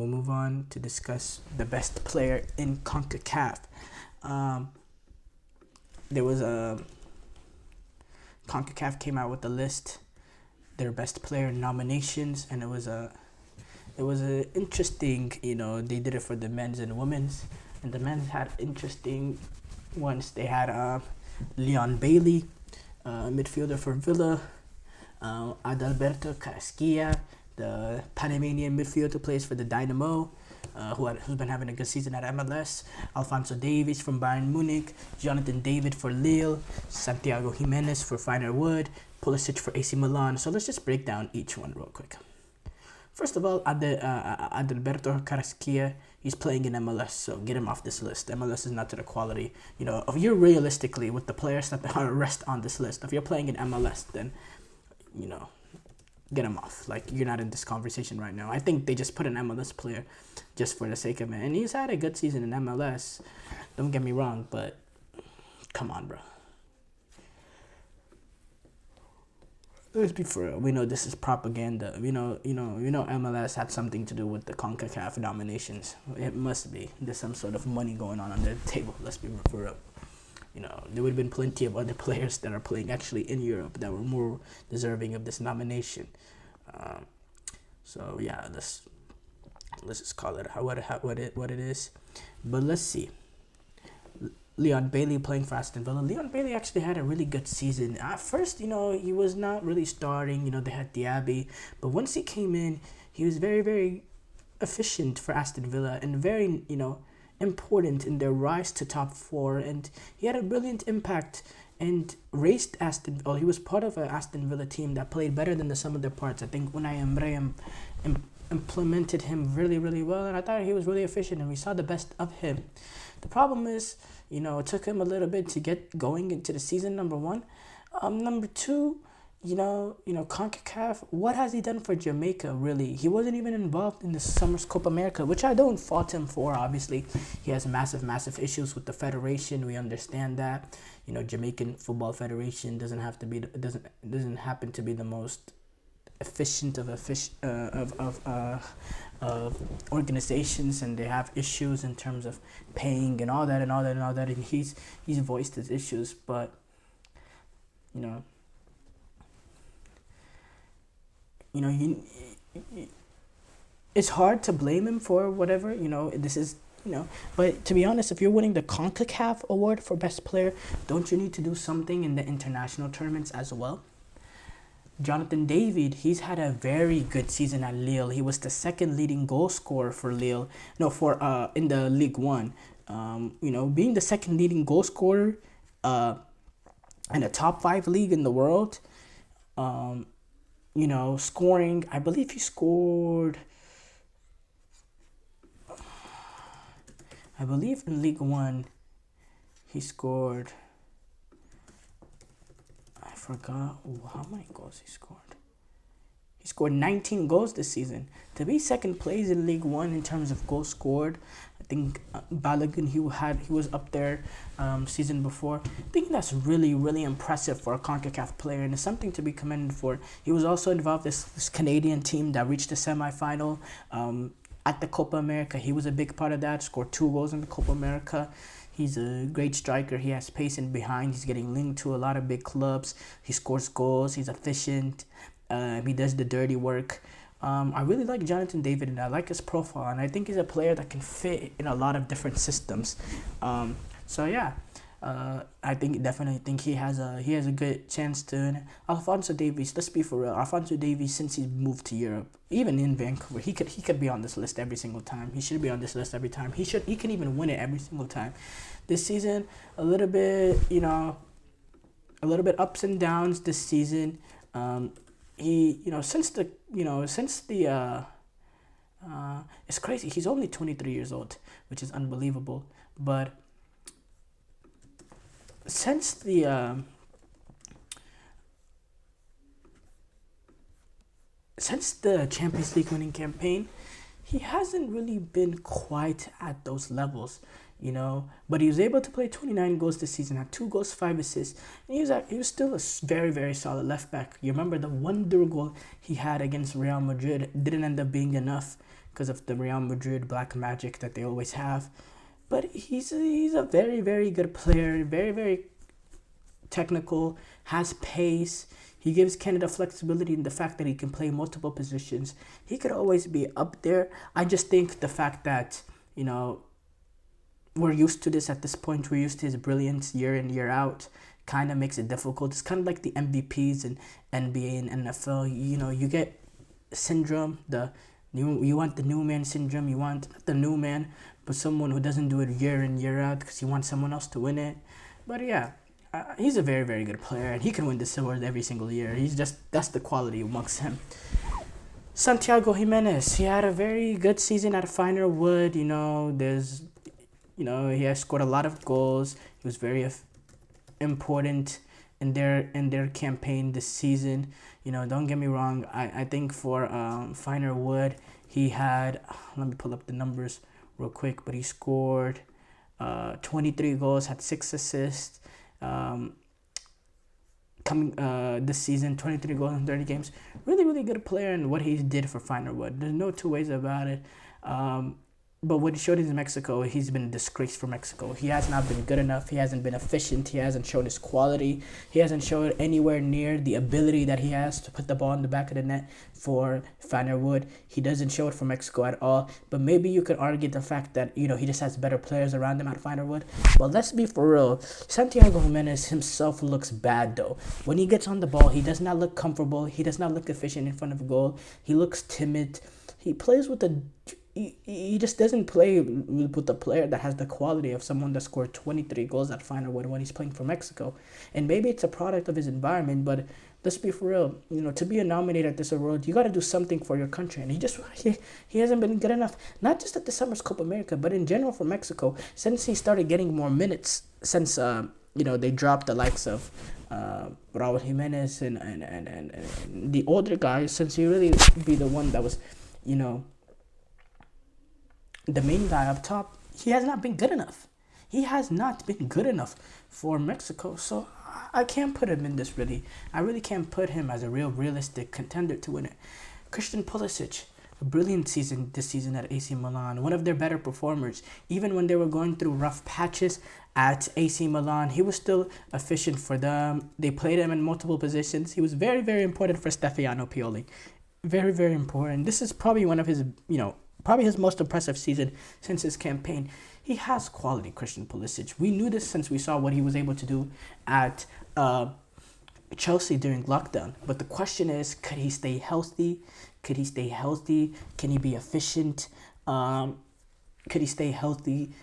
we'll move on to discuss the best player in CONCACAF. There was a CONCACAF came out with a list, their best player nominations, and it was a interesting. They did it for the men's and women's, and the men's had interesting ones. They had Leon Bailey, midfielder for Villa, Adalberto Carrasquilla, the Panamanian midfielder who plays for the Dynamo, who's been having a good season at MLS, Alphonso Davies from Bayern Munich, Jonathan David for Lille, Santiago Jimenez for Feyenoord Wood, Pulisic for AC Milan. So let's just break down each one real quick. First of all, Adalberto Carrasquilla, he's playing in MLS, so get him off this list. MLS is not to the quality. If you're realistically with the players that are rest on this list, if you're playing in MLS, then, get him off. Like, you're not in this conversation right now. I think they just put an MLS player just for the sake of it. And he's had a good season in MLS. Don't get me wrong, but come on, bro. Let's be for real. We know this is propaganda. MLS had something to do with the CONCACAF nominations. It must be. There's some sort of money going on the table. Let's be for real. There would have been plenty of other players that are playing actually in Europe that were more deserving of this nomination. So yeah, let's just call it what it is. But let's see. Leon Bailey playing for Aston Villa. Leon Bailey actually had a really good season. At first, he was not really starting. They had Diaby, but once he came in, he was very, very efficient for Aston Villa and very, important in their rise to top four, and he had a brilliant impact and raised Aston Villa. He was part of an Aston Villa team that played better than the sum of their parts. I think Unai Emery implemented him really, really well, and I thought he was really efficient, and we saw the best of him. The problem is, it took him a little bit to get going into the season, number one. Number two, CONCACAF, what has he done for Jamaica, really? He wasn't even involved in the summer's Copa America, which I don't fault him for, obviously. He has massive, massive issues with the federation. We understand that. Jamaican Football Federation doesn't happen to be the most efficient of organizations, and they have issues in terms of paying and all that, and he's voiced his issues, but it's hard to blame him for whatever, this is, but to be honest, if you're winning the CONCACAF award for best player, don't you need to do something in the international tournaments as well? Jonathan David, he's had a very good season at Lille. He was the second leading goal scorer for Lille. In the Ligue 1. Being the second leading goal scorer in a top 5 league in the world. Scoring, I believe he scored, I believe in Ligue 1, he scored, I forgot how many goals he scored. He scored 19 goals this season. To be second place in League One in terms of goals scored, I think Balogun, he was up there season before. I think that's really, really impressive for a CONCACAF player, and it's something to be commended for. He was also involved in this Canadian team that reached the semifinal at the Copa America. He was a big part of that, scored 2 goals in the Copa America. He's a great striker. He has pace in behind. He's getting linked to a lot of big clubs. He scores goals. He's efficient. He does the dirty work. I really like Jonathan David, and I like his profile, and I think he's a player that can fit in a lot of different systems. I definitely think he has a good chance to. Alphonso Davies, let's be for real. Alphonso Davies, since he moved to Europe, even in Vancouver, he could be on this list every single time. He should be on this list every time. He can even win it every single time. This season, a little bit ups and downs this season. It's crazy. He's only 23 years old, which is unbelievable. But since the Champions League winning campaign, he hasn't really been quite at those levels, But he was able to play 29 goals this season, had 2 goals, 5 assists, and he was still a very, very solid left back. You remember the wonder goal he had against Real Madrid didn't end up being enough because of the Real Madrid black magic that they always have. But he's a very, very good player, very, very technical, has pace. He gives Canada flexibility in the fact that he can play multiple positions. He could always be up there. I just think the fact that, we're used to this at this point. We're used to his brilliance year in, year out. Kind of makes it difficult. It's kind of like the MVPs in NBA and NFL. You get syndrome. You want the new man syndrome. You want not the new man, but someone who doesn't do it year in, year out because you want someone else to win it. But yeah, he's a very, very good player, and he can win this award every single year. That's the quality amongst him. Santiago Jimenez, he had a very good season at Finer Wood. He has scored a lot of goals. He was very important in their campaign this season. Don't get me wrong. I think for Finer Wood, he had, let me pull up the numbers real quick, but he scored 23 goals, had 6 assists. Coming this season, 23 goals in 30 games. Really, really good player, and what he did for Finer Wood, there's no two ways about it. But what he showed in Mexico, he's been a disgrace for Mexico. He has not been good enough. He hasn't been efficient. He hasn't shown his quality. He hasn't shown anywhere near the ability that he has to put the ball in the back of the net for Finer Wood. He doesn't show it for Mexico at all. But maybe you could argue the fact that, he just has better players around him at Finer Wood. Well, let's be for real. Santiago Jimenez himself looks bad, though. When he gets on the ball, he does not look comfortable. He does not look efficient in front of a goal. He looks timid. He plays with a... He just doesn't play with the player that has the quality of someone that scored 23 goals at Finer Wood when he's playing for Mexico. And maybe it's a product of his environment, but let's be for real. To be a nominated at this award, you got to do something for your country. And he hasn't been good enough, not just at the summer's Copa America, but in general for Mexico, since he started getting more minutes, since, they dropped the likes of Raul Jimenez and the older guys, since he really be the one that was, the main guy up top, he has not been good enough. He has not been good enough for Mexico. So I can't put him in this really. I really can't put him as a realistic contender to win it. Christian Pulisic, a brilliant season this season at AC Milan. One of their better performers. Even when they were going through rough patches at AC Milan, he was still efficient for them. They played him in multiple positions. He was very, very important for Stefano Pioli. Very, very important. This is probably one of his, probably his most impressive season since his campaign. He has quality, Christian Pulisic. We knew this since we saw what he was able to do at Chelsea during lockdown. But the question is, could he stay healthy? Can he be efficient? Could he stay healthy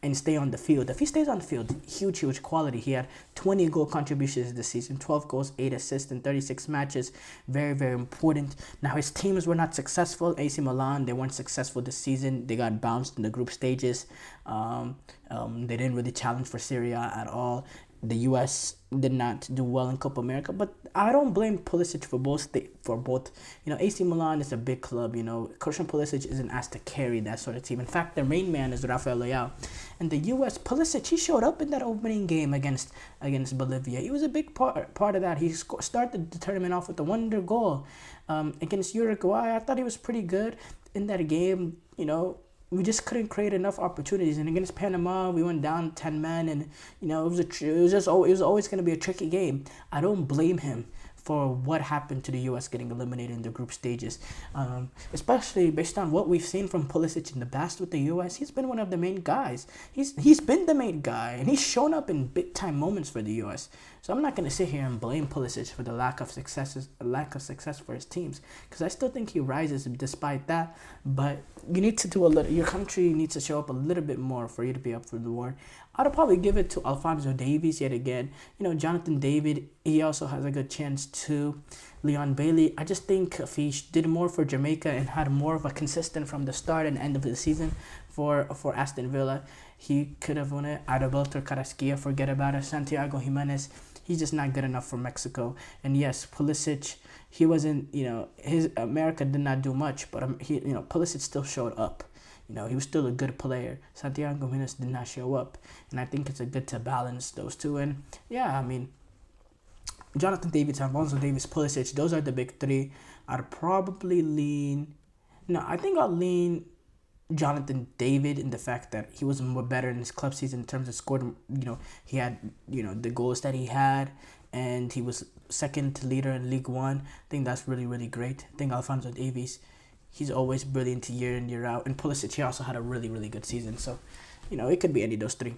and stay on the field? If he stays on the field, huge quality. He had 20 goal contributions this season, 12 goals, 8 assists in 36 matches. Very, very important. Now, his teams were not successful. AC Milan, they weren't successful this season. They got bounced in the group stages. They didn't really challenge for Serie A at all. The U.S. did not do well in Copa America, but I don't blame Pulisic for both. AC Milan is a big club. Christian Pulisic isn't asked to carry that sort of team. In fact, their main man is Rafael Leao. And the U.S. Pulisic, he showed up in that opening game against Bolivia. He was a big part of that. He started the tournament off with a wonder goal against Uruguay. I thought he was pretty good in that game. We just couldn't create enough opportunities. And against Panama, we went down 10 men, and it was always going to be a tricky game. I don't blame him for what happened to the U.S. getting eliminated in the group stages, especially based on what we've seen from Pulisic in the past with the U.S. He's been one of the main guys. He's been the main guy, and he's shown up in big time moments for the U.S. So I'm not going to sit here and blame Pulisic for the lack of success for his teams, because I still think he rises despite that. But you need to do a little. Your country needs to show up a little bit more for you to be up for the award. I'd probably give it to Alphonso Davies yet again. Jonathan David, he also has a good chance too. Leon Bailey, I just think if he did more for Jamaica and had more of a consistent from the start and end of the season for Aston Villa, he could have won it. Adalberto Carrasquilla, forget about it. Santiago Jimenez, he's just not good enough for Mexico. And yes, Pulisic, he wasn't, his America did not do much, but Pulisic still showed up. He was still a good player. Santiago Jimenez did not show up. And I think it's good to balance those two. And yeah, Jonathan David, Alphonso Davies, Pulisic, those are the big three. I'd probably lean No, I think I'll lean Jonathan David in the fact that he was more better in his club season in terms of scored. He had the goals that he had, and he was second leader in League One. I think that's really really great. I think Alphonso Davies, he's always brilliant year in year out, and Pulisic he also had a really really good season. So, it could be any of those three.